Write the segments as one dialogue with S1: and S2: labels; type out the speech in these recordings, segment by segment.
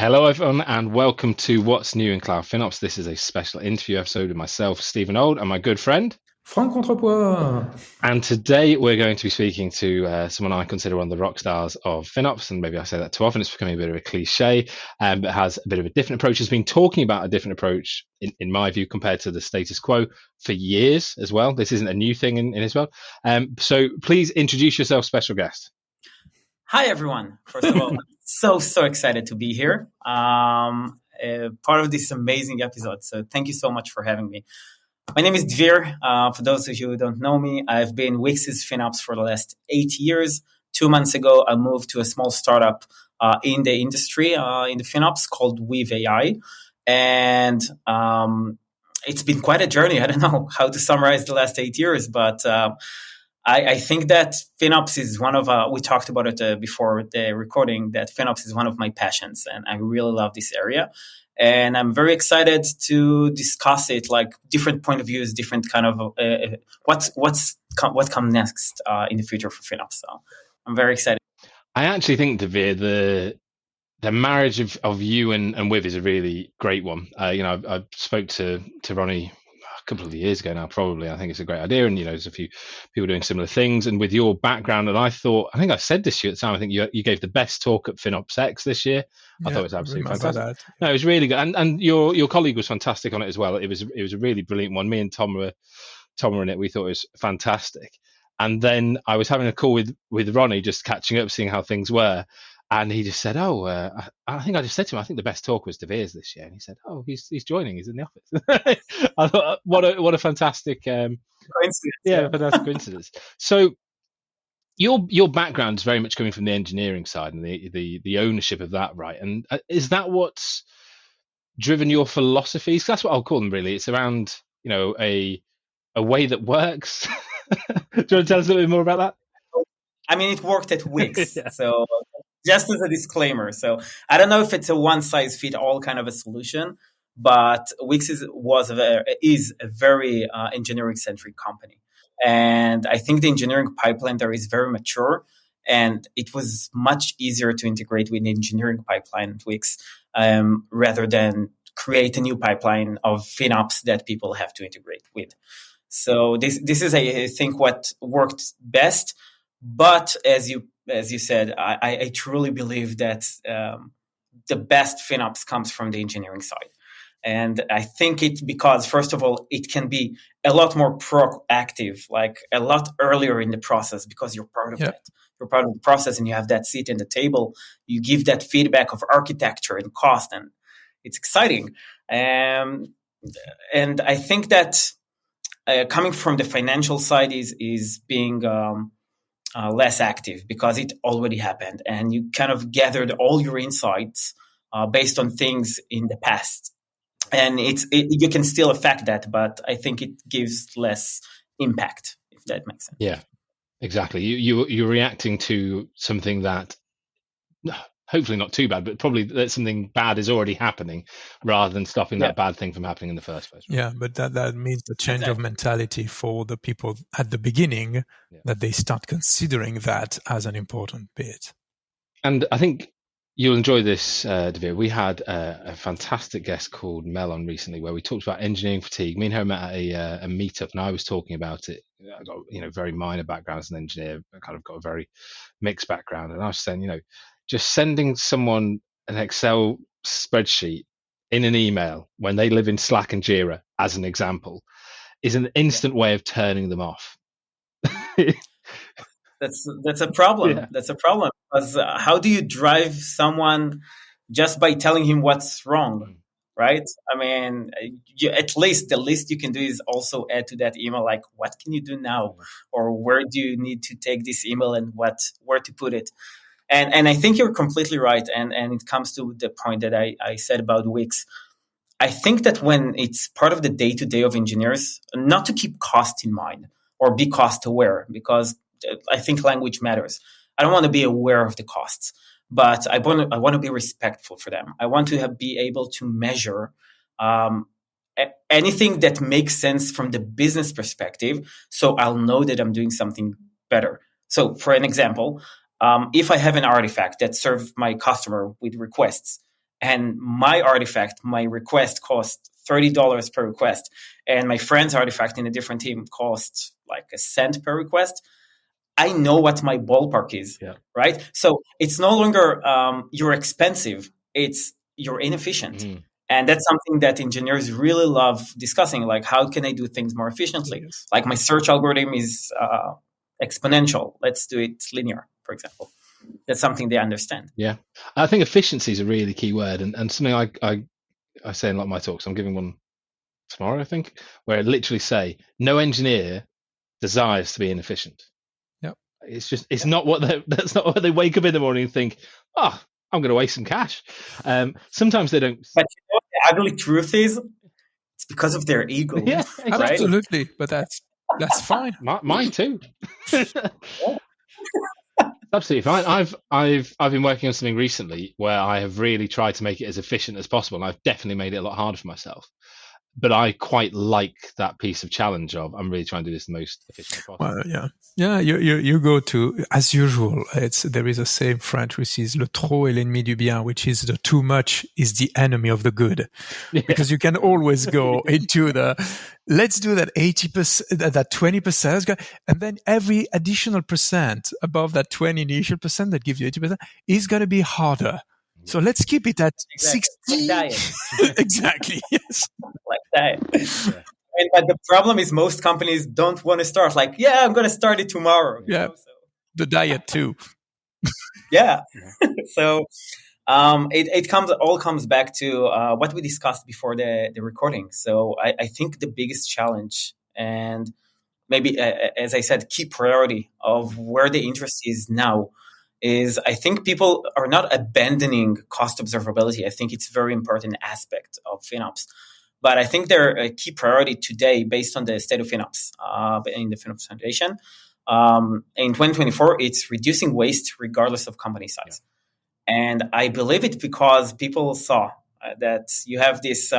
S1: Hello, everyone, and welcome to What's New in Cloud FinOps. This is a special interview episode with myself, Stephen Old, and my good friend.
S2: Franck Contrepois.
S1: And today we're going to be speaking to someone I consider one of the rock stars of FinOps, and maybe I say that too often, it's becoming a bit of a cliche, but has a bit of a different approach, has been talking about a different approach, in my view, compared to the status quo for years as well. This isn't a new thing in Israel. So please introduce yourself, special guest.
S3: Hi, everyone. First of all, I'm so excited to be here, part of this amazing episode. So thank you so much for having me. My name is Dvir. For those of you who don't know me, I've been Wix's FinOps for the last 8 years. 2 months ago, I moved to a small startup in the industry, in the FinOps called Weave AI. And it's been quite a journey. I don't know how to summarize the last 8 years, but I think that FinOps is one of, we talked about it before the recording, that FinOps is one of my passions, and I really love this area. And I'm very excited to discuss it, like different point of views, different kind of what comes next in the future for FinOps. So I'm very excited.
S1: I actually think, Dvir, the marriage of you and Wiv is a really great one. I spoke to Ronnie a couple of years ago now, probably. I think it's a great idea, and there's a few people doing similar things. And with your background, and I think I said this to you at the time. I think you gave the best talk at FinOps X this year. I thought it was absolutely fantastic. No, it was really good, and your colleague was fantastic on it as well. It was a really brilliant one. Me and Tom were in it. We thought it was fantastic. And then I was having a call with Ronnie, just catching up, seeing how things were. And he just said, I think I just said to him, I think the best talk was Dvir's this year. And he said, he's joining. He's in the office. I thought, what a fantastic coincidence. Yeah, fantastic coincidence. So your background is very much coming from the engineering side and the ownership of that, right? And is that what's driven your philosophies? That's what I'll call them, really. It's around, a way that works. Do you want to tell us a little bit more about that?
S3: I mean, it worked at Wix. Yeah. So just as a disclaimer. So I don't know if it's a one-size-fits-all kind of a solution, but Wix is a very engineering-centric company. And I think the engineering pipeline there is very mature, and it was much easier to integrate with the engineering pipeline at Wix rather than create a new pipeline of FinOps that people have to integrate with. So this is, I think, what worked best. But as you said, I truly believe that the best FinOps comes from the engineering side. And I think because, first of all, it can be a lot more proactive, like a lot earlier in the process, because you're part of it. You're part of the process and you have that seat in the table. You give that feedback of architecture and cost, and it's exciting. And I think that coming from the financial side is being less active, because it already happened and you kind of gathered all your insights based on things in the past. And you can still affect that, but I think it gives less impact, if that makes sense.
S1: Yeah, exactly. You're reacting to something that hopefully not too bad, but probably that something bad is already happening, rather than stopping that bad thing from happening in the first place.
S2: Right? Yeah, but that means the change of mentality for the people at the beginning, that they start considering that as an important bit.
S1: And I think you'll enjoy this, Dvir. We had a fantastic guest called Mel on recently, where we talked about engineering fatigue. Me and her met at a meetup, and I was talking about it. I got very minor background as an engineer. I kind of got a very mixed background, and I was saying, just sending someone an Excel spreadsheet in an email when they live in Slack and Jira, as an example, is an instant way of turning them off.
S3: That's a problem. Yeah. That's a problem, because how do you drive someone just by telling him what's wrong, right? I mean, at least the least you can do is also add to that email, like, what can you do now? Or where do you need to take this email and where to put it? And I think you're completely right. And it comes to the point that I said about Wix. I think that when it's part of the day-to-day of engineers, not to keep cost in mind or be cost aware, because I think language matters. I don't want to be aware of the costs, but I want to be respectful for them. I want to be able to measure anything that makes sense from the business perspective, so I'll know that I'm doing something better. So, for an example, if I have an artifact that serves my customer with requests, and my artifact, my request cost $30 per request, and my friend's artifact in a different team costs like $0.01 per request, I know what my ballpark is, right? So it's no longer you're expensive, it's you're inefficient. Mm-hmm. And that's something that engineers really love discussing, like how can I do things more efficiently? Yes. Like my search algorithm is exponential. Let's do it linear, for example. That's something they understand.
S1: Yeah. I think efficiency is a really key word, and something I say in a lot of my talks. I'm giving one tomorrow, I think, where I literally say no engineer desires to be inefficient.
S2: Yep.
S1: It's just not what that's not what they wake up in the morning and think, oh, I'm going to waste some cash. Sometimes they don't.
S3: But you know what the ugly truth is? It's because of their ego.
S1: Yeah, exactly.
S2: Absolutely. But that's fine.
S1: Mine too. Absolutely fine. I've been working on something recently where I have really tried to make it as efficient as possible, and I've definitely made it a lot harder for myself. But I quite like that piece of challenge of I'm really trying to do this the most efficient as possible.
S2: Well, yeah. You go to, as usual. There is a saying in French which is "le trop est l'ennemi du bien," which is the too much is the enemy of the good, because you can always go into the let's do that 80%, that 20%, and then every additional percent above that 20 initial percent that gives you 80% is going to be harder. So let's keep it at 60.
S3: Like
S2: Exactly. Yes.
S3: Like that. Yeah. But the problem is most companies don't want to start. Like, I'm going to start it tomorrow.
S2: Yeah. So. The diet too.
S3: Yeah. So it comes back to what we discussed before the recording. So I think the biggest challenge, and maybe as I said, key priority of where the interest is now, is I think people are not abandoning cost observability. I think it's a very important aspect of FinOps. But I think they're a key priority today based on the state of FinOps in the FinOps Foundation. In 2024, it's reducing waste regardless of company size. Yeah. And I believe it's because people saw that you have this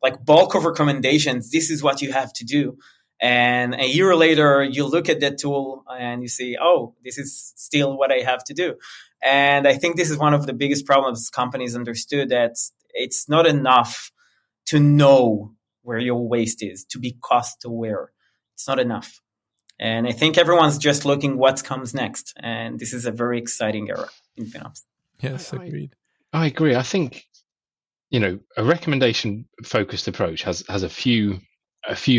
S3: like bulk of recommendations. This is what you have to do. And a year later, you look at that tool and you see, oh, this is still what I have to do. And I think this is one of the biggest problems companies understood, that it's not enough to know where your waste is, to be cost aware. It's not enough. And I think everyone's just looking what comes next. And this is a very exciting era in FinOps.
S2: Yes, agreed.
S1: I agree. I think, a recommendation-focused approach has a few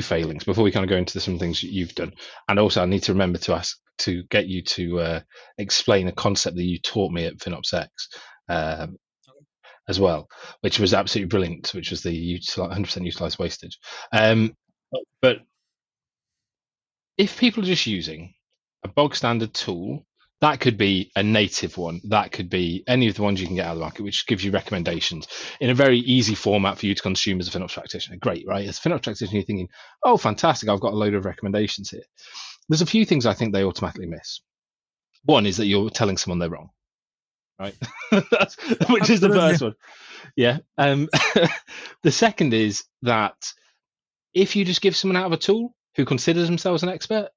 S1: failings before we kind of go into some things you've done. And also I need to remember to get you to explain a concept that you taught me at FinOps X as well, which was absolutely brilliant, which was the 100% utilized wastage. But if people are just using a bog standard tool, that could be a native one. That could be any of the ones you can get out of the market, which gives you recommendations in a very easy format for you to consume as a FinOps practitioner. Great, right? As a FinOps practitioner, you're thinking, oh, fantastic, I've got a load of recommendations here. There's a few things I think they automatically miss. One is that you're telling someone they're wrong, right? Which is the first one. Yeah. The second is that if you just give someone out of a tool who considers themselves an expert,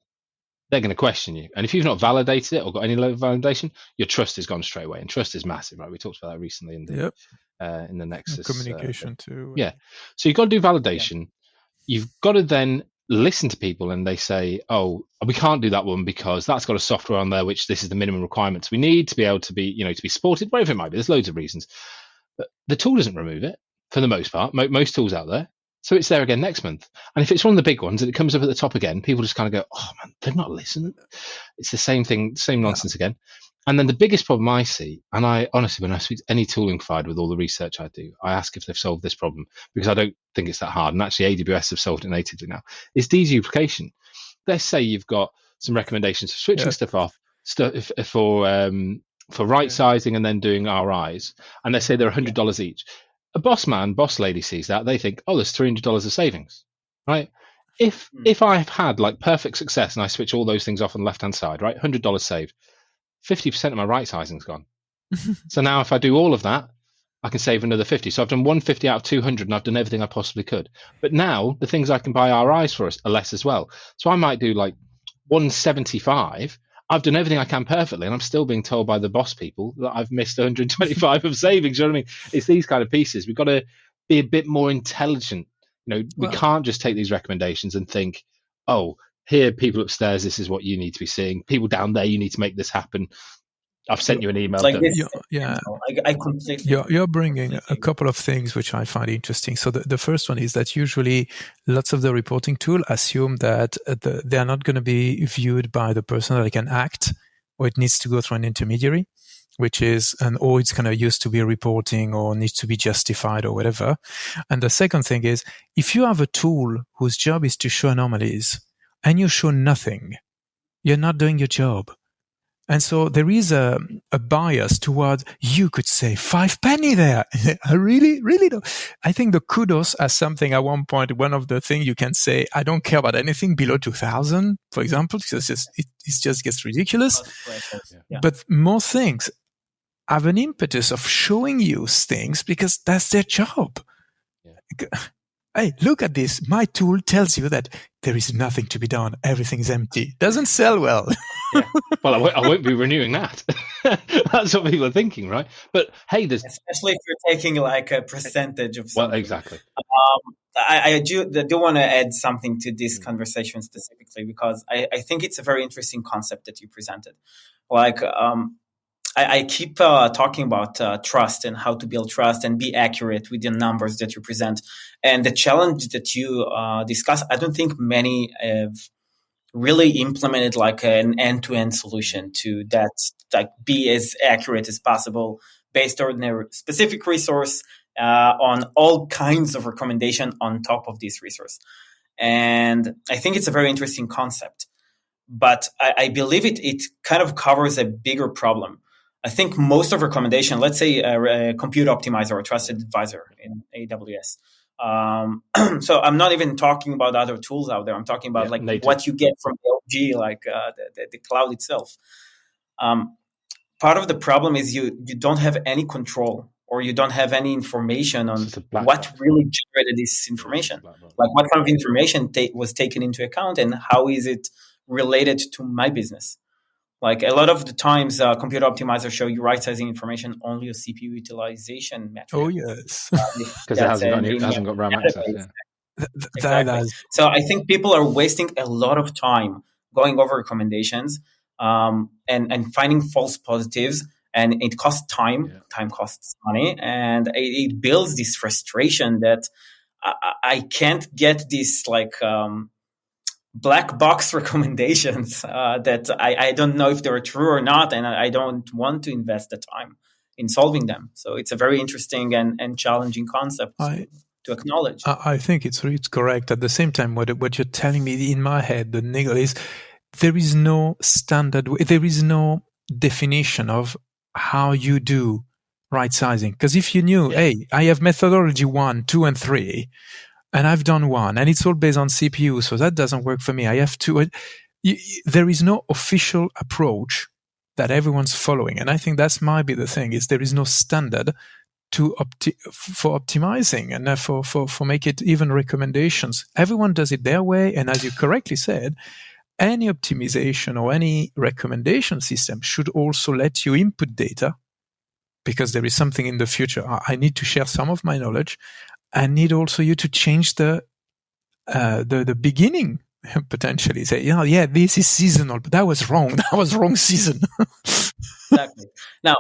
S1: they're going to question you. And if you've not validated it or got any level of validation, your trust is gone straight away. And trust is massive, right? We talked about that recently in the Nexus.
S2: Communication too.
S1: Yeah. So you've got to do validation. Yeah. You've got to then listen to people, and they say, oh, we can't do that one because that's got a software on there, which this is the minimum requirements we need to be able to be, to be supported, whatever it might be. There's loads of reasons. But the tool doesn't remove it for the most part. Most tools out there. So it's there again next month. And if it's one of the big ones and it comes up at the top again, people just kind of go, oh man, they're not listening. It's the same thing, same nonsense again. And then the biggest problem I see, and I honestly, when I speak to any tooling provider with all the research I do, I ask if they've solved this problem, because I don't think it's that hard. And actually AWS have solved it natively now. It's deduplication. Let's say you've got some recommendations for switching stuff off for right sizing and then doing RIs. And let's say they're $100 each. A boss lady sees that, they think, oh, there's $300 of savings, right? If I've had like perfect success and I switch all those things off on the left-hand side, right, $100 saved, 50% of my right sizing's gone. So now if I do all of that, I can save another 50. So I've done 150 out of 200 and I've done everything I possibly could. But now the things I can buy RIs for are less as well. So I might do like 175 I've done everything I can perfectly, and I'm still being told by the boss people that I've missed 125 of savings. You know what I mean? It's these kind of pieces. We've got to be a bit more intelligent. We can't just take these recommendations and think, oh, here, people upstairs, this is what you need to be seeing. People down there, you need to make this happen. I've sent you an email.
S3: Like this, I completely.
S2: You're bringing a couple of things which I find interesting. So the first one is that usually lots of the reporting tool assume that they are not going to be viewed by the person that can act, or it needs to go through an intermediary, which is or it's kind of used to be reporting or needs to be justified or whatever. And the second thing is, if you have a tool whose job is to show anomalies and you show nothing, you're not doing your job. And so there is a bias towards, you could say 5 penny there. I really don't. I think the kudos as something at one point, one of the things you can say, I don't care about anything below 2000, for example, because it just gets ridiculous. Yeah. But more things have an impetus of showing you things because that's their job. Yeah. Hey, look at this. My tool tells you that there is nothing to be done. Everything's empty. Doesn't sell well.
S1: Yeah. Well, I won't be renewing that. That's what people are thinking, right? But hey,
S3: especially if you're taking like a percentage of something.
S1: Well, exactly.
S3: I do want to add something to this conversation specifically, because I think it's a very interesting concept that you presented. Like, I keep talking about trust and how to build trust and be accurate with the numbers that you present. And the challenge that you discuss, I don't think many have really implemented like an end-to-end solution to that, like be as accurate as possible based on their specific resource on all kinds of recommendation on top of this resource. And I think it's a very interesting concept, but I believe it kind of covers a bigger problem. I think most of recommendation, let's say a compute optimizer or trusted advisor in AWS. So I'm not even talking about other tools out there. I'm talking about native. What you get from the OG, like the cloud itself. Part of the problem is you don't have any control, or you don't have any information on what really generated this information. Like what kind of information was taken into account, and how is it related to my business? Like a lot of the times, computer optimizers show you right-sizing information only a CPU utilization metric.
S2: Oh, yes.
S1: Because it hasn't got RAM access. Yeah.
S3: Exactly. So I think people are wasting a lot of time going over recommendations and finding false positives. And it costs time. Yeah. Time costs money. And it builds this frustration that I can't get this like... black box recommendations that I don't know if they're true or not, and I don't want to invest the time in solving them. So it's a very interesting and challenging concept to acknowledge.
S2: I think it's correct. At the same time, what you're telling me in my head, the niggle is there is no standard, there is no definition of how you do right sizing. Because if you knew, hey, I have methodology 1, 2, and 3, and I've done 1, and it's all based on CPU, so that doesn't work for me. I have 2. There is no official approach that everyone's following, and I think that's might be the thing: is there is no standard for optimizing and for make it even recommendations. Everyone does it their way, and as you correctly said, any optimization or any recommendation system should also let you input data, because there is something in the future. I need to share some of my knowledge. I need also you to change the beginning potentially. Say, this is seasonal, but that was wrong. That was wrong season.
S3: Exactly. Now,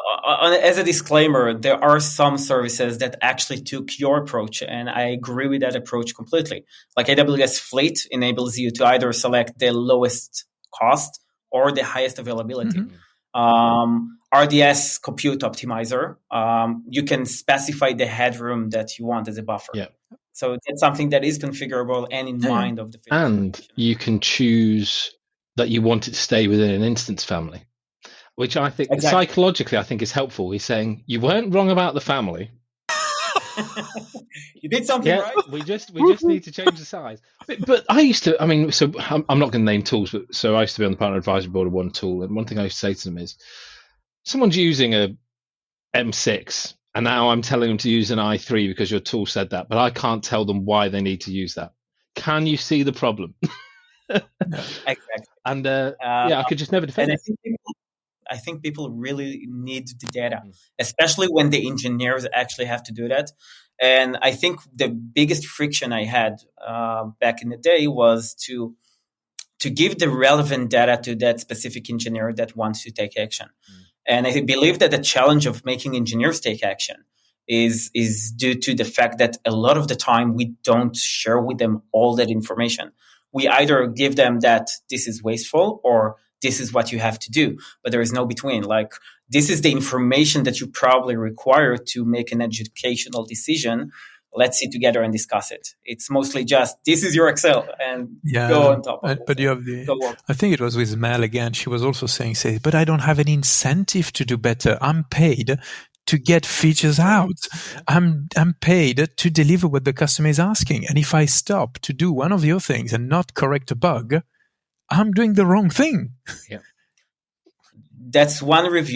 S3: as a disclaimer, there are some services that actually took your approach, and I agree with that approach completely. Like AWS Fleet enables you to either select the lowest cost or the highest availability. Mm-hmm. RDS Compute Optimizer, you can specify the headroom that you want as a buffer.
S1: Yeah.
S3: So that's something that is configurable and in mind of the field.
S1: And you can choose that you want it to stay within an instance family, which I think psychologically I think is helpful. He's saying you weren't wrong about the family.
S3: You did something right.
S1: We just need to change the size. But I used to. I mean, so I'm not going to name tools, but so I used to be on the partner advisory board of one tool, and one thing I used to say to them is, someone's using a M6, and now I'm telling them to use an i3 because your tool said that, but I can't tell them why they need to use that. Can you see the problem?
S3: Exactly.
S1: And I could just never defend
S3: and
S1: it.
S3: I think people really need the data, especially when the engineers actually have to do that. And I think the biggest friction I had back in the day was to give the relevant data to that specific engineer that wants to take action. And I believe that the challenge of making engineers take action is due to the fact that a lot of the time we don't share with them all that information. We either give them that this is wasteful or this is what you have to do, but there is no between. Like, this is the information that you probably require to make an educational decision. Let's sit together and discuss it. It's mostly just, this is your Excel, and go on top of it.
S2: But you have I think it was with Mel again. She was also saying, but I don't have any incentive to do better. I'm paid to get features out. I'm paid to deliver what the customer is asking. And if I stop to do one of your things and not correct a bug, I'm doing the wrong thing.
S1: Yeah.
S3: That's one point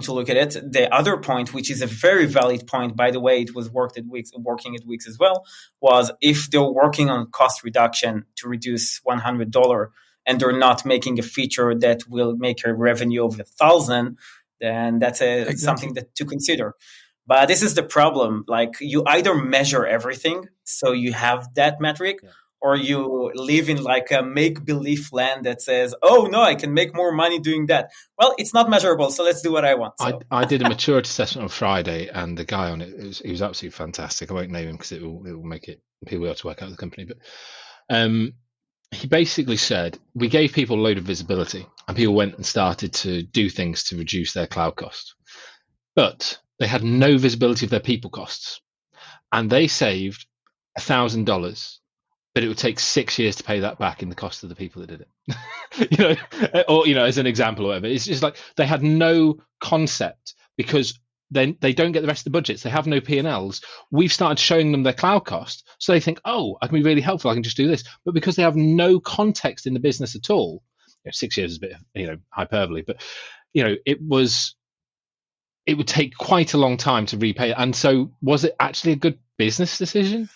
S3: to look at it. The other point, which is a very valid point, by the way, it was working at Wix as well, was if they're working on cost reduction to reduce $100 and they're not making a feature that will make a revenue of 1,000, then that's something to consider. But this is the problem. Like, you either measure everything, so you have that metric, or you live in like a make-believe land that says, oh, no, I can make more money doing that. Well, it's not measurable, so let's do what I want. So.
S1: I did a maturity assessment on Friday, and the guy on it, he was absolutely fantastic. I won't name him because it will make it people able to work out the company. But he basically said, we gave people a load of visibility, and people went and started to do things to reduce their cloud costs. But they had no visibility of their people costs. And they saved $1,000. But it would take 6 years to pay that back in the cost of the people that did it. Or as an example or whatever. It's just like they had no concept because then they don't get the rest of the budgets. They have no P&Ls. We've started showing them their cloud cost. So they think, oh, I can be really helpful. I can just do this. But because they have no context in the business at all, 6 years is a bit, hyperbole, but, it would take quite a long time to repay it. And so was it actually a good business decision?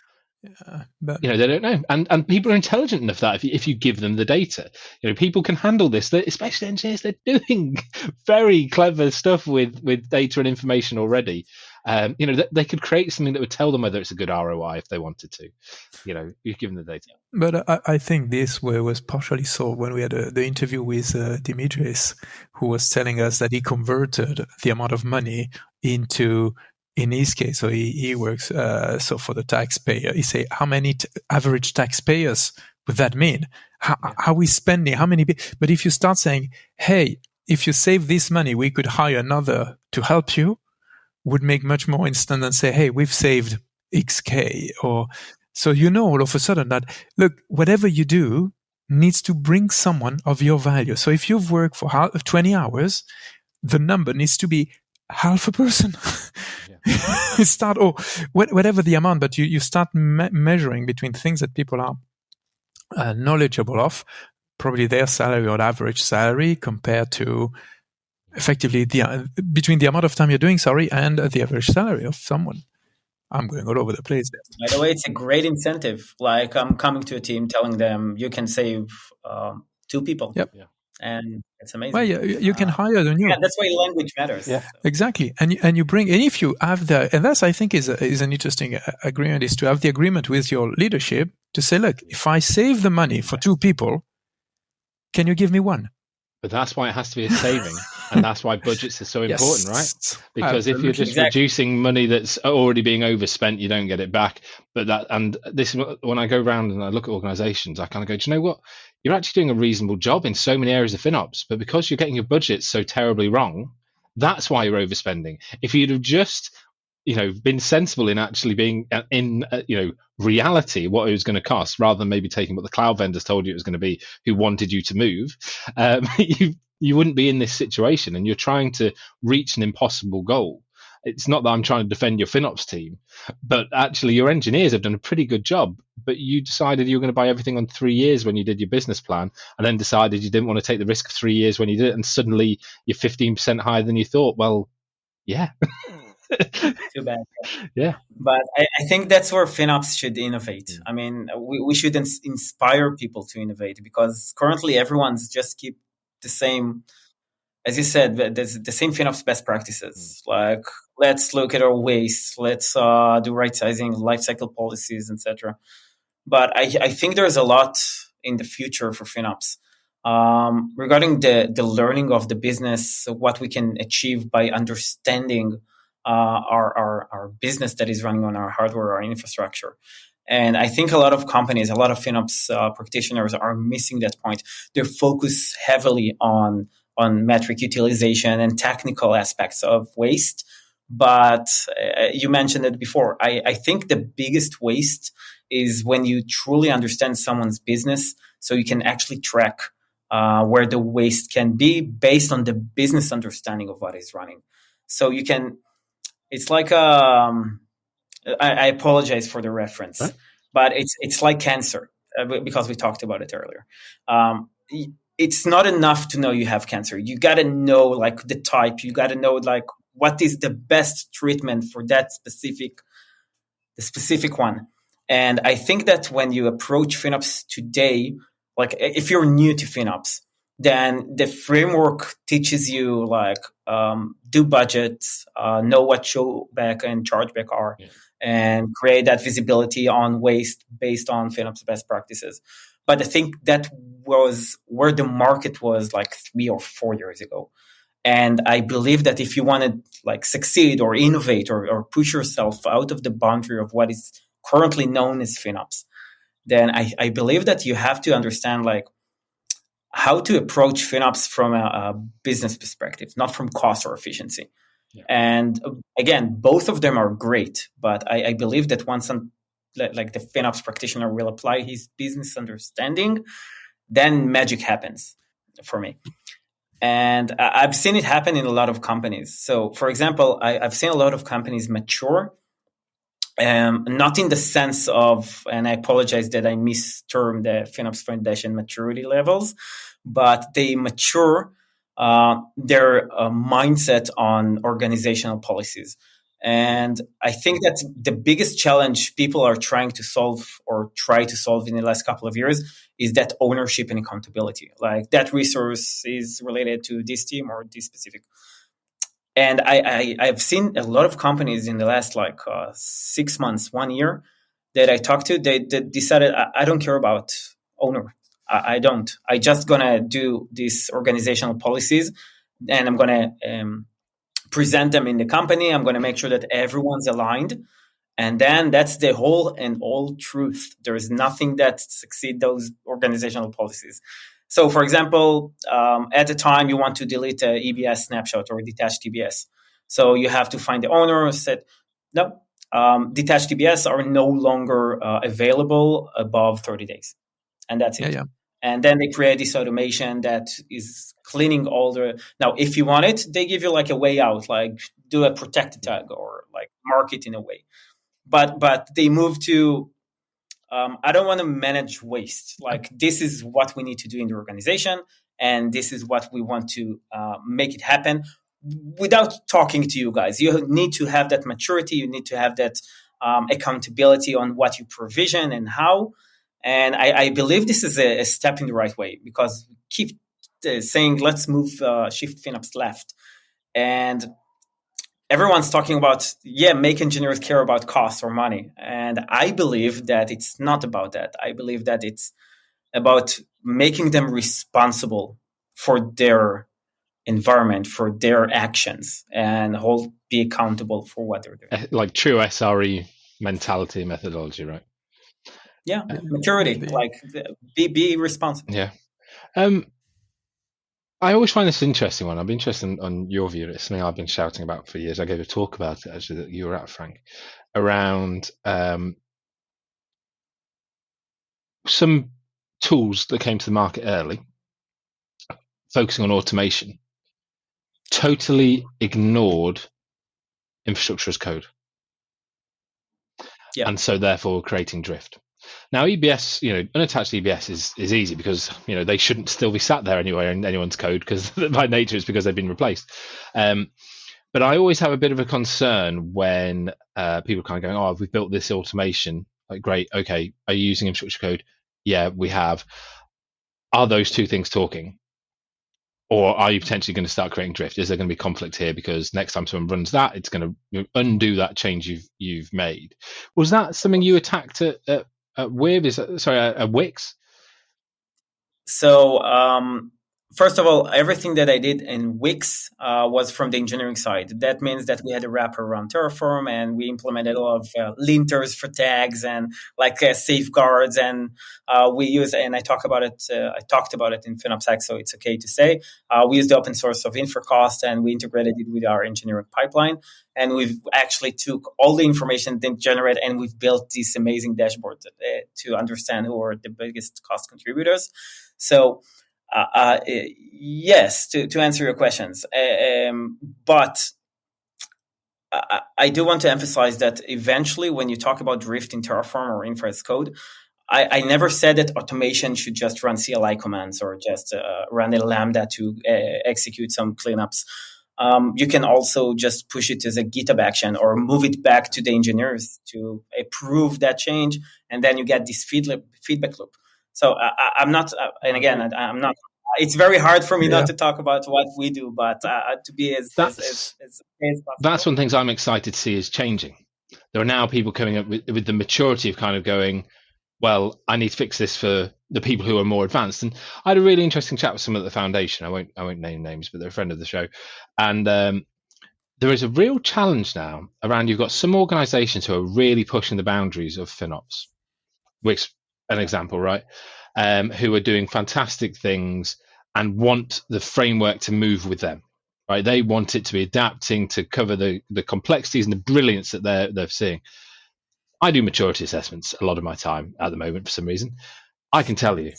S2: Yeah, but
S1: they don't know, and people are intelligent enough that if you give them the data, people can handle this. Especially engineers, they're doing very clever stuff with data and information already. They could create something that would tell them whether it's a good ROI if they wanted to. You give them the data.
S2: But I think this was partially solved when we had the interview with Dimitris, who was telling us that he converted the amount of money into. In his case, so he works, so for the taxpayer, he say, how many average taxpayers would that mean? How are we spending? How many? But if you start saying, hey, if you save this money, we could hire another to help you, would make much more instant than say, hey, we've saved XK. So all of a sudden that, look, whatever you do needs to bring someone of your value. So if you've worked for 20 hours, the number needs to be half a person. You start, whatever the amount, but you start measuring between things that people are knowledgeable of, probably their salary or average salary compared to effectively between the amount of time you're doing, and the average salary of someone. I'm going all over the place there.
S3: By the way, it's a great incentive. Like, I'm coming to a team telling them you can save 2 people.
S2: Yep.
S1: Yeah.
S3: And it's amazing.
S2: Well, you can hire the new.
S3: Yeah, that's why language matters.
S2: Yeah, exactly. And you bring, and if you have and that's, I think, is an interesting agreement, is to have the agreement with your leadership to say, look, if I save the money for 2 people, can you give me 1?
S1: But that's why it has to be a saving, and that's why budgets are so important, right? Because if you're just reducing money that's already being overspent, you don't get it back. And this is when I go around and I look at organizations, I kind of go, do you know what? You're actually doing a reasonable job in so many areas of FinOps, but because you're getting your budget so terribly wrong, that's why you're overspending. If you'd have just, been sensible in actually being in, reality, what it was going to cost, rather than maybe taking what the cloud vendors told you it was going to be, who wanted you to move, you wouldn't be in this situation, and you're trying to reach an impossible goal. It's not that I'm trying to defend your FinOps team, but actually your engineers have done a pretty good job. But you decided you were going to buy everything on 3 years when you did your business plan, and then decided you didn't want to take the risk of 3 years when you did it, and suddenly you're 15% higher than you thought. Well, yeah.
S3: Too bad.
S1: Yeah.
S3: But I think that's where FinOps should innovate. I mean, we should inspire people to innovate, because currently everyone's just keep the same, as you said, there's the same FinOps best practices. Like, let's look at our waste, let's do right sizing, life cycle policies, etc. But I think there's a lot in the future for FinOps. Regarding the learning of the business, what we can achieve by understanding our business that is running on our hardware, our infrastructure. And I think a lot of companies, a lot of FinOps practitioners are missing that point. They focus heavily on metric utilization and technical aspects of waste. But you mentioned it before. I think the biggest waste is when you truly understand someone's business, so you can actually track where the waste can be based on the business understanding of what is running. So you can, it's like, I apologize for the reference,
S1: Right.
S3: but it's like cancer, because we talked about it earlier. It's not enough to know you have cancer. You got to know like the type, you got to know like what is the best treatment for that specific one. And I think that when you approach FinOps today, like if you're new to FinOps, then the framework teaches you like do budgets, know what showback and chargeback are, and create that visibility on waste based on FinOps best practices. But I think that was where the market was like 3 or 4 years ago. And I believe that if you want to like succeed or innovate or push yourself out of the boundary of what is currently known as FinOps, then I believe that you have to understand like how to approach FinOps from a business perspective, not from cost or efficiency. Yeah. And again, both of them are great, but I believe that once like the FinOps practitioner will apply his business understanding, then magic happens for me. And I've seen it happen in a lot of companies. So, for example, I've seen a lot of companies mature, not in the sense of, and I apologize that I mistermed the FinOps Foundation maturity levels, but they mature their mindset on organizational policies. And I think that the biggest challenge people are trying to solve or try to solve in the last couple of years is that ownership and accountability. Like that resource is related to this team or this specific. And I've seen a lot of companies in the last 6 months, 1 year that I talked to, they decided, I don't care about owner. I don't. I just going to do these organizational policies, and I'm going to present them in the company. I'm going to make sure that everyone's aligned. And then that's the whole and all truth. There is nothing that succeeds those organizational policies. So, for example, at the time you want to delete a EBS snapshot or detached TBS. So you have to find the owner, said, no, detached TBS are no longer available above 30 days. And that's it.
S2: Yeah.
S3: And then they create this automation that is cleaning all the... Now, if you want it, they give you like a way out, like do a protected tag or like mark it in a way. But they move to... I don't want to manage waste. Like this is what we need to do in the organization, and this is what we want to make it happen. Without talking to you guys, you need to have that maturity. You need to have that accountability on what you provision and how. And I believe this is a step in the right way, because we keep saying let's move shift FinOps left, and everyone's talking about, make engineers care about cost or money. And I believe that it's not about that. I believe that it's about making them responsible for their environment, for their actions, and be accountable for what they're doing.
S1: Like true SRE mentality, methodology, right?
S3: Yeah, maturity, like be responsible.
S1: Yeah. I always find this an interesting one. I'd be interested on your view. It's something I've been shouting about for years. I gave a talk about it, actually, that you were at, Frank, around some tools that came to the market early, focusing on automation, totally ignored infrastructure as code.
S3: Yeah.
S1: And so therefore creating drift. Now, EBS, unattached EBS is easy because, they shouldn't still be sat there anywhere in anyone's code, because by nature it's because they've been replaced. But I always have a bit of a concern when people kind of going, "Oh, we've built this automation. Like, great, okay. Are you using infrastructure code? Yeah, we have. Are those two things talking, or are you potentially going to start creating drift? Is there going to be conflict here because next time someone runs that, it's going to undo that change you've made? Was that something you attacked at Wix?
S3: So first of all, everything that I did in Wix was from the engineering side. That means that we had a wrapper around Terraform, and we implemented a lot of linters for tags and like safeguards. And we use, and I talked about it in FinOps, so it's okay to say. We used the open source of Infracost, and we integrated it with our engineering pipeline. And we've actually took all the information then generated, and we've built this amazing dashboard to understand who are the biggest cost contributors. So yes, to answer your questions, but I do want to emphasize that eventually when you talk about drift in Terraform or infra as code, I never said that automation should just run CLI commands or just run a Lambda to execute some cleanups. You can also just push it as a GitHub action or move it back to the engineers to approve that change, and then you get this feedback loop. So I'm not, and again, I'm not. It's very hard for me not to talk about what we do, but to be as possible.
S1: That's one of the things I'm excited to see is changing. There are now people coming up with the maturity of kind of going, well, I need to fix this for the people who are more advanced. And I had a really interesting chat with someone at the foundation. I won't name names, but they're a friend of the show. And there is a real challenge now around. You've got some organizations who are really pushing the boundaries of FinOps, which an example, right? Who are doing fantastic things and want the framework to move with them, right? They want it to be adapting to cover the complexities and the brilliance that they're seeing. I do maturity assessments a lot of my time at the moment for some reason. I can tell you,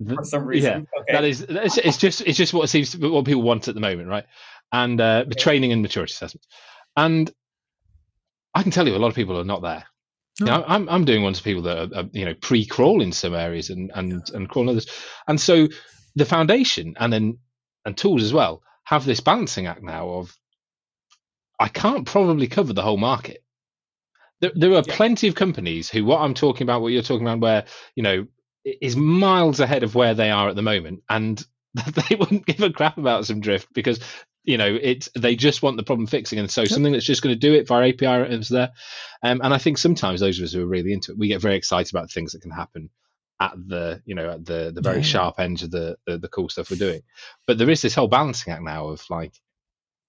S3: for some reason,
S1: yeah, okay. It's just what people want at the moment, right? And training and maturity assessments, and I can tell you a lot of people are not there. You know, I'm doing ones for people that are pre-crawl in some areas and crawl in others, and so the foundation and tools as well have this balancing act now of I can't probably cover the whole market. There are plenty of companies who what I'm talking about, what you're talking about, where is miles ahead of where they are at the moment, and they wouldn't give a crap about some drift because they just want the problem fixing, and so something that's just going to do it via API is there. And I think sometimes those of us who are really into it, we get very excited about things that can happen at the very sharp edge of the cool stuff we're doing. But there is this whole balancing act now of like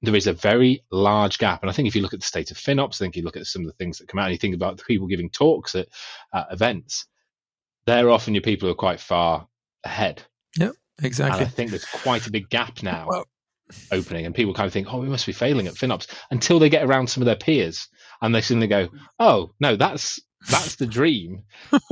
S1: there is a very large gap, and I think if you look at the state of FinOps, I think you look at some of the things that come out, and you think about the people giving talks at events, they're often your people who are quite far ahead.
S2: Yeah, exactly.
S1: And I think there's quite a big gap now opening, and people kind of think, oh, we must be failing at FinOps, until they get around some of their peers and they suddenly go, oh no, that's the dream.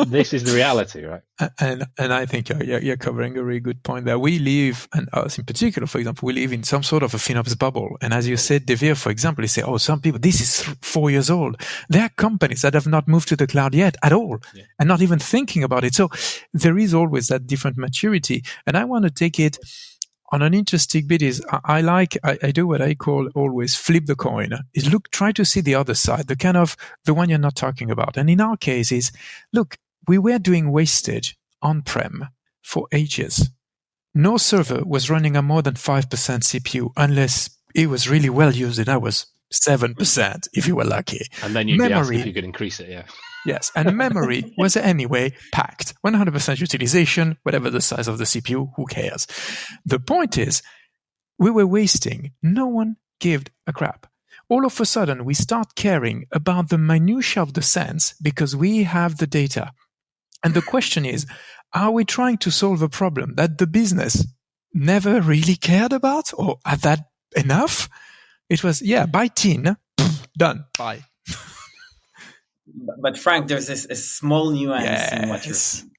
S1: This is the reality, right?
S2: And I think you're covering a really good point there. We live, and us in particular, for example, we live in some sort of a FinOps bubble. And as you said, Dvir, for example, you say, oh, some people, this is 4 years old. There are companies that have not moved to the cloud yet at all, and not even thinking about it. So there is always that different maturity. And I want to take it on an interesting bit is I do what I call always flip the coin. Is try to see the other side, the one you're not talking about. And in our case is, look, we were doing wastage on-prem for ages. No server was running on more than 5% CPU unless it was really well used, and that was 7% if you were lucky.
S1: And then you'd be asked if you could increase it, yeah.
S2: Yes, and memory was anyway packed. 100% utilization, whatever the size of the CPU, who cares? The point is, we were wasting. No one gave a crap. All of a sudden, we start caring about the minutiae of the sense because we have the data. And the question is, are we trying to solve a problem that the business never really cared about? Or are that enough? It was, by 10, done, bye.
S3: But Frank, there's a small nuance in what you're saying,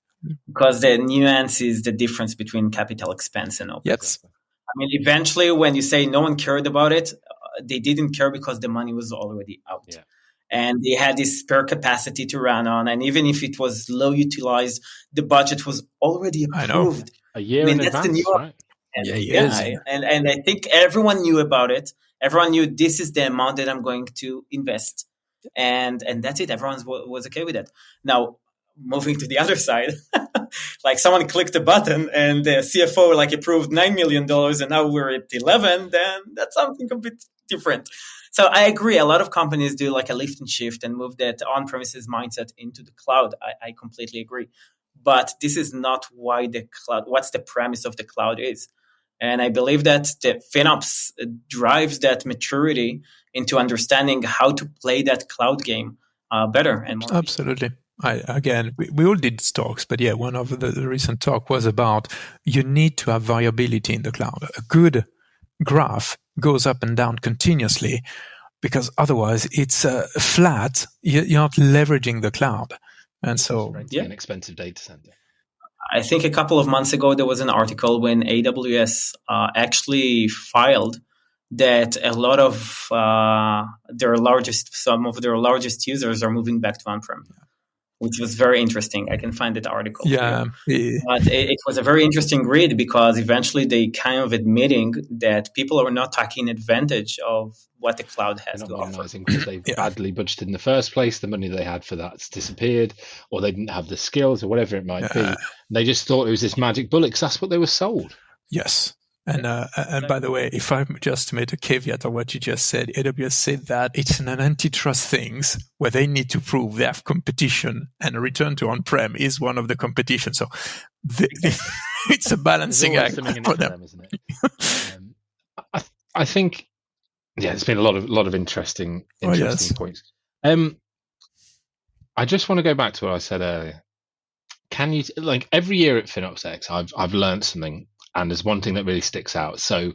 S3: because the nuance is the difference between capital expense and OpEx.
S2: Yes.
S3: I mean, eventually, when you say no one cared about it, they didn't care because the money was already out. Yeah. And they had this spare capacity to run on. And even if it was low utilized, the budget was already approved.
S1: A year in advance, right?
S3: And
S2: Yeah, he is.
S3: and I think everyone knew about it. Everyone knew this is the amount that I'm going to invest, and that's it. Everyone was okay with it. Now, moving to the other side, like someone clicked a button and the CFO like approved $9 million, and now we're at 11. Then that's something a bit different. So I agree. A lot of companies do like a lift and shift and move that on-premises mindset into the cloud. I completely agree. But this is not why the cloud, what's the premise of the cloud is. And I believe that the FinOps drives that maturity into understanding how to play that cloud game better and more.
S2: Absolutely. We all did talks, but yeah, one of the recent talk was about you need to have variability in the cloud. A good graph goes up and down continuously, because otherwise it's flat. You're not leveraging the cloud. And so,
S1: an expensive data center.
S3: I think a couple of months ago, there was an article when AWS actually filed that a lot of some of their largest users are moving back to on-prem, which was very interesting. I can find that article.
S2: Yeah.
S3: But it was a very interesting read, because eventually they kind of admitting that people are not taking advantage of what the cloud has to offer.
S1: Because they badly budgeted in the first place. The money they had for that's disappeared, or they didn't have the skills, or whatever it might be. They just thought it was this magic bullet because that's what they were sold.
S2: Yes. And by the way, if I just made a caveat on what you just said, AWS said that it's an antitrust things where they need to prove they have competition, and a return to on-prem is one of the competitions. So it's a balancing act for them,
S1: isn't it? I think, there's been a lot of interesting points. I just want to go back to what I said earlier. Can you, like, every year at FinOps X, I've learned something. And there's one thing that really sticks out. So,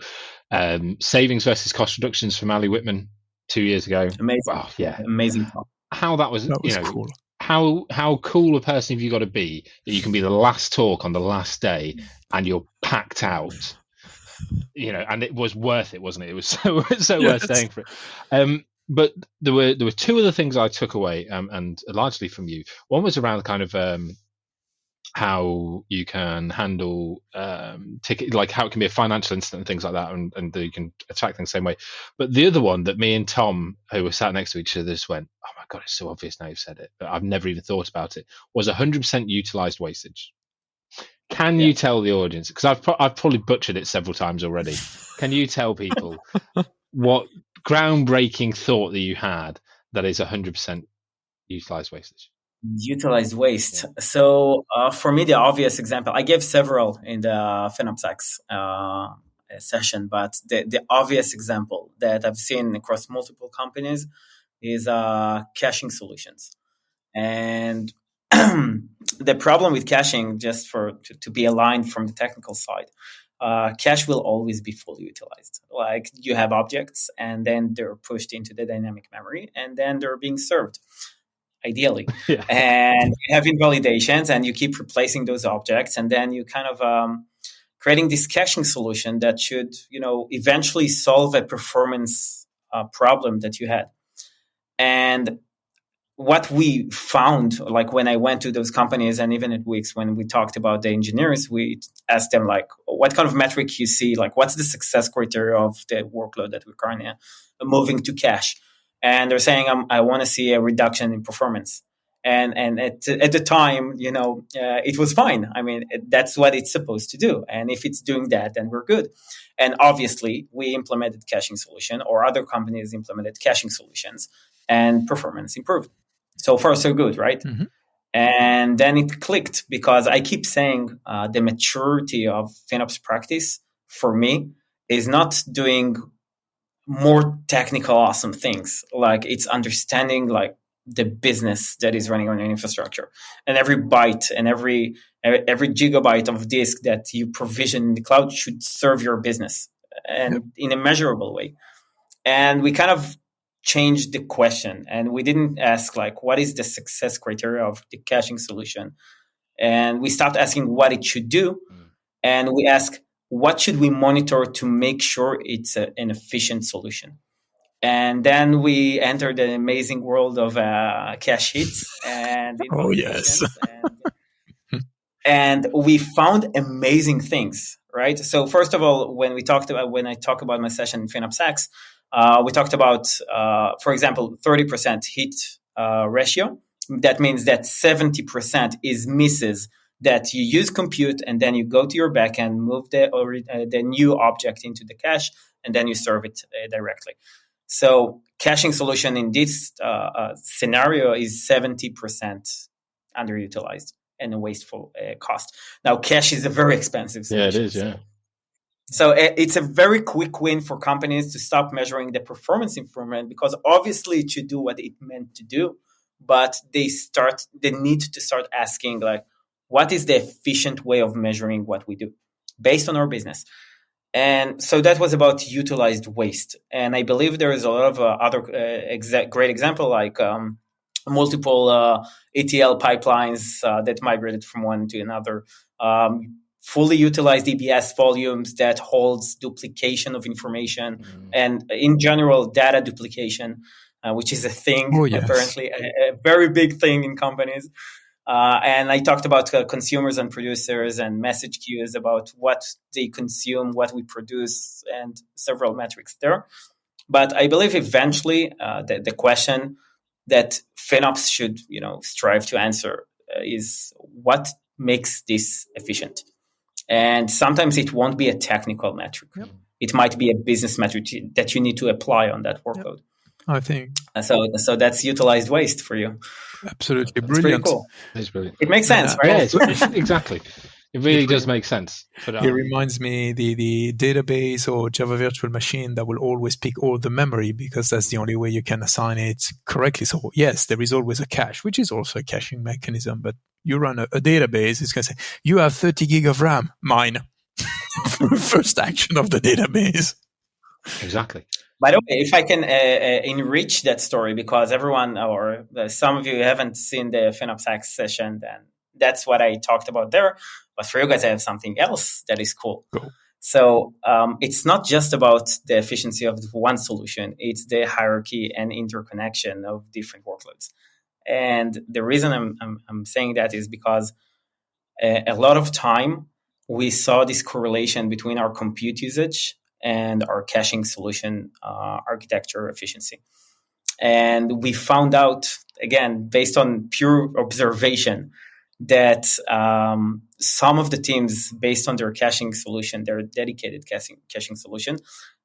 S1: savings versus cost reductions from Ali Whitman 2 years ago.
S3: Amazing.
S1: Wow, yeah,
S3: amazing talk.
S1: How that was
S2: cool.
S1: How cool a person have you got to be that you can be the last talk on the last day and you're packed out, and it was worth it, wasn't it? It was so worth staying for it. But there were two other things I took away, and largely from you. One was around kind of how you can handle ticket, like how it can be a financial incident and things like that, and you can attack things the same way. But the other one that me and Tom, who were sat next to each other, just went, oh my God, it's so obvious now you've said it, but I've never even thought about it, was 100% utilized wastage. Can you tell the audience, because I've probably butchered it several times already, can you tell people what groundbreaking thought that you had that is 100% utilized wastage?
S3: Utilized waste. So for me, the obvious example, I gave several in the FinOps X session, but the obvious example that I've seen across multiple companies is caching solutions. And the problem with caching, just to be aligned from the technical side, cache will always be fully utilized. Like, you have objects and then they're pushed into the dynamic memory and then they're being served. Ideally. And you have invalidations and you keep replacing those objects, and then you kind of creating this caching solution that should, eventually solve a performance problem that you had. And what we found, like when I went to those companies and even at Wix, when we talked about the engineers, we asked them, like, what kind of metric you see, like what's the success criteria of the workload that we're currently moving to cache? And they're saying, I want to see a reduction in performance. And at the time, it was fine. I mean, that's what it's supposed to do. And if it's doing that, then we're good. And obviously, we implemented caching solution, or other companies implemented caching solutions, and performance improved. So far, so good, right? Mm-hmm. And then it clicked, because I keep saying the maturity of FinOps practice for me is not doing more technical, awesome things. Like, it's understanding like the business that is running on your infrastructure, and every byte and every gigabyte of disk that you provision in the cloud should serve your business and in a measurable way. And we kind of changed the question, and we didn't ask like, what is the success criteria of the caching solution? And we stopped asking what it should do. And we ask, what should we monitor to make sure it's an efficient solution? And then we entered the amazing world of cache hits and
S2: oh yes,
S3: and we found amazing things. right? So first of all, when I talk about my session in FinOps X, we talked about, for example, 30% hit ratio. That means that 70% is misses that you use compute and then you go to your backend, move the new object into the cache, and then you serve it directly. So caching solution in this scenario is 70% underutilized and a wasteful cost. Now, cache is a very expensive solution.
S1: Yeah, it is, yeah.
S3: So it's a very quick win for companies to stop measuring the performance improvement, because obviously it should do what it meant to do, but they need to start asking, like, what is the efficient way of measuring what we do based on our business? And so that was about utilized waste. And I believe there is a lot of other great example, like multiple ETL pipelines that migrated from one to another, fully utilized EBS volumes that holds duplication of information, and in general, data duplication, which is a thing, apparently a very big thing in companies. And I talked about consumers and producers and message queues, about what they consume, what we produce, and several metrics there. But I believe eventually the question that FinOps should strive to answer is, what makes this efficient? And sometimes it won't be a technical metric. Yep. It might be a business metric that you need to apply on that workload. Yep.
S2: I think
S3: so. That's utilized waste for you.
S2: Absolutely brilliant.
S3: Cool.
S1: It's brilliant.
S3: It makes sense, right?
S1: Yeah, exactly. It really does make sense.
S2: It reminds me the database or Java virtual machine that will always pick all the memory, because that's the only way you can assign it correctly. So yes, there is always a cache, which is also a caching mechanism. But you run a database, it's going to say, you have 30 gig of RAM, mine. First action of the database.
S1: Exactly.
S3: By the way, if I can enrich that story, because everyone or some of you haven't seen the FinOps X session, then that's what I talked about there. But for you guys, I have something else that is cool. So it's not just about the efficiency of one solution. It's the hierarchy and interconnection of different workloads. And the reason I'm saying that is because a lot of time we saw this correlation between our compute usage and our caching solution architecture efficiency. And we found out, again, based on pure observation, that some of the teams, based on their caching solution, their dedicated caching solution,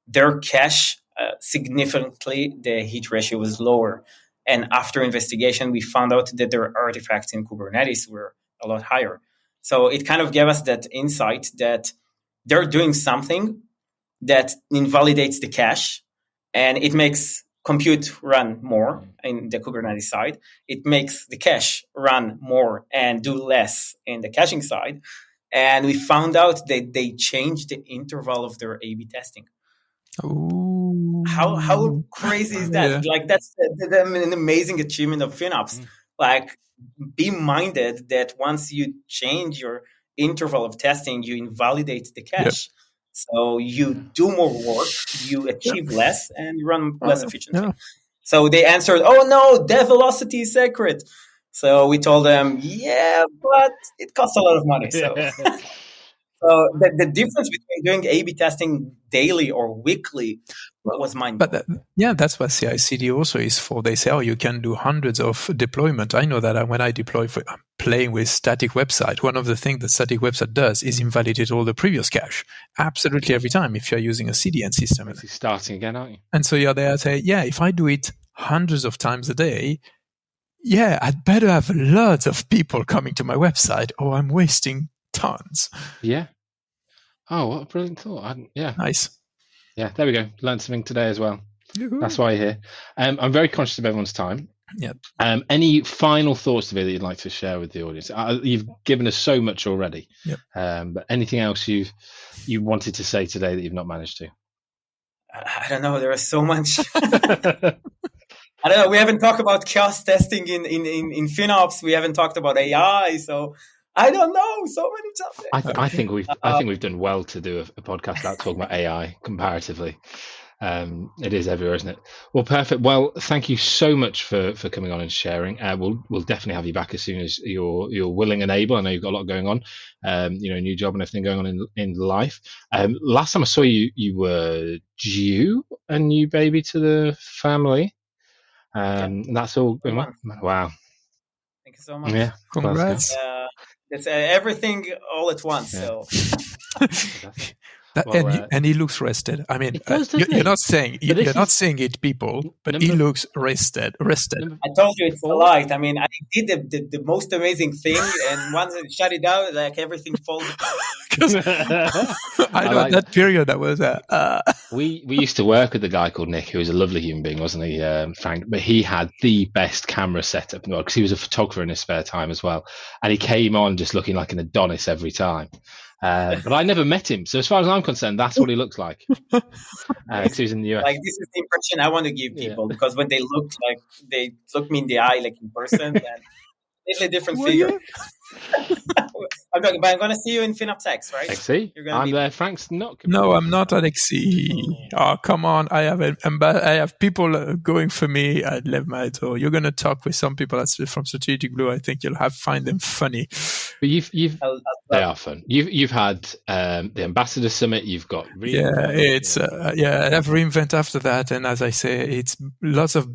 S3: their cache significantly, the hit ratio was lower. And after investigation, we found out that their artifacts in Kubernetes were a lot higher. So it kind of gave us that insight that they're doing something that invalidates the cache, and it makes compute run more in the Kubernetes side. It makes the cache run more and do less in the caching side. And we found out that they changed the interval of their A/B testing.
S2: Ooh.
S3: How crazy is that? Yeah. Like, that's an amazing achievement of FinOps. Like, be minded that once you change your interval of testing, you invalidate the cache. Yep. So you do more work, you achieve less, and you run less efficiently. Yeah. So they answered, "Oh no, dev velocity is sacred." So we told them, "Yeah, but it costs a lot of money." So, the difference between doing A/B testing daily or weekly was mind-blowing.
S2: But that's what CI/CD also is for. They say, "Oh, you can do hundreds of deployment." I know that when I deploy for playing with static website, one of the things that static website does is invalidate all the previous cache. Absolutely every time if you're using a CDN system.
S1: You're starting again, aren't you?
S2: And so they say, if I do it hundreds of times a day, I'd better have lots of people coming to my website, or I'm wasting tons.
S1: Yeah. Oh, what a brilliant thought.
S2: Nice.
S1: Yeah, there we go. Learned something today as well.
S2: Yoo-hoo.
S1: That's why you're here. I'm very conscious of everyone's time.
S2: Yep.
S1: Any final thoughts, Dvir, that you'd like to share with the audience? You've given us so much already.
S2: Yep.
S1: But anything else you wanted to say today that you've not managed to?
S3: I don't know. There is so much. I don't know. We haven't talked about chaos testing in FinOps. We haven't talked about AI. So I don't know. So many topics.
S1: I think we've done well to do a podcast about talking about AI comparatively. It is everywhere, isn't it? Well, perfect. Well, thank you so much for coming on and sharing. We'll definitely have you back as soon as you're willing and able. I know you've got a lot going on, new job and everything going on in life. Last time I saw you, you were due a new baby to the family. And that's all going well. Wow.
S3: Thank you so much.
S1: Yeah.
S2: Congrats.
S3: It's everything all at once.
S1: Yeah.
S3: So.
S2: And he looks rested. I mean, you're not saying it, people, but he looks rested.
S3: I told you it's a light. I mean, I did the most amazing thing, and once I shut it down, like everything falls apart.
S2: I know that period. That was
S1: We used to work with a guy called Nick, who was a lovely human being, wasn't he, Frank? But he had the best camera setup in the world because he was a photographer in his spare time as well, and he came on just looking like an Adonis every time. But I never met him, so as far as I'm concerned, that's what he looks like. Because he's in the US.
S3: Like, this is the impression I want to give people, because when they look me in the eye, like in person, then it's a different figure. I'm going to see you in FinOps X, right?
S1: XC? I'm there. Frank's not.
S2: No, I'm not at XC. Oh, come on. I have people going for me at LevMed, or you're going to talk with some people from Strategic Blue. I think you'll find them funny.
S1: But they are fun. You've had the Ambassador Summit. You've got
S2: I have reInvent after that, and as I say, it's lots of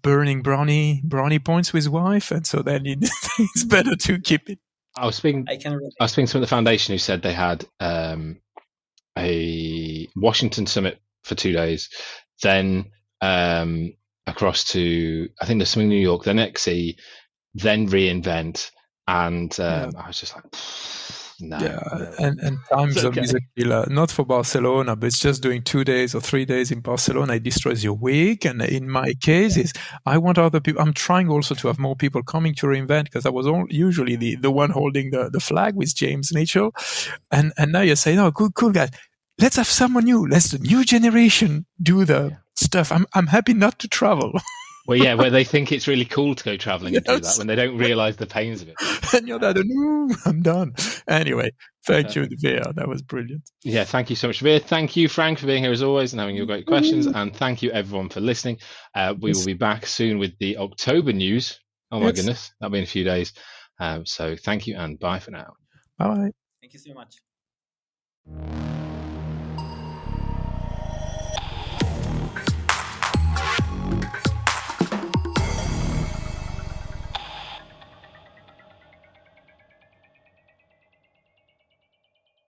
S2: burning brownie points with wife, and so then it's better to keep it.
S1: I was speaking to some of the foundation who said they had a Washington summit for 2 days, then across to, I think there's something in New York, then XE, then reInvent, and I was just like, no.
S2: And time zone is a killer. Not for Barcelona, but it's just doing 2 days or 3 days in Barcelona. It destroys your week. And in my case, I want other people. I'm trying also to have more people coming to reInvent, because I was usually the one holding the flag with James Mitchell. And now you're saying, oh, cool guys. Let's have someone new. Let's the new generation do the stuff. I'm happy not to travel.
S1: Well, yeah, where they think it's really cool to go traveling and do that when they don't realize the pains of it.
S2: And you're like, I'm done. Anyway, thank you, Dvir. That was brilliant.
S1: Yeah, thank you so much, Dvir. Thank you, Frank, for being here as always and having your great questions. And thank you, everyone, for listening. We will be back soon with the October news. Oh, my goodness. That'll be in a few days. So thank you and bye for now.
S2: Bye.
S3: Thank you so much.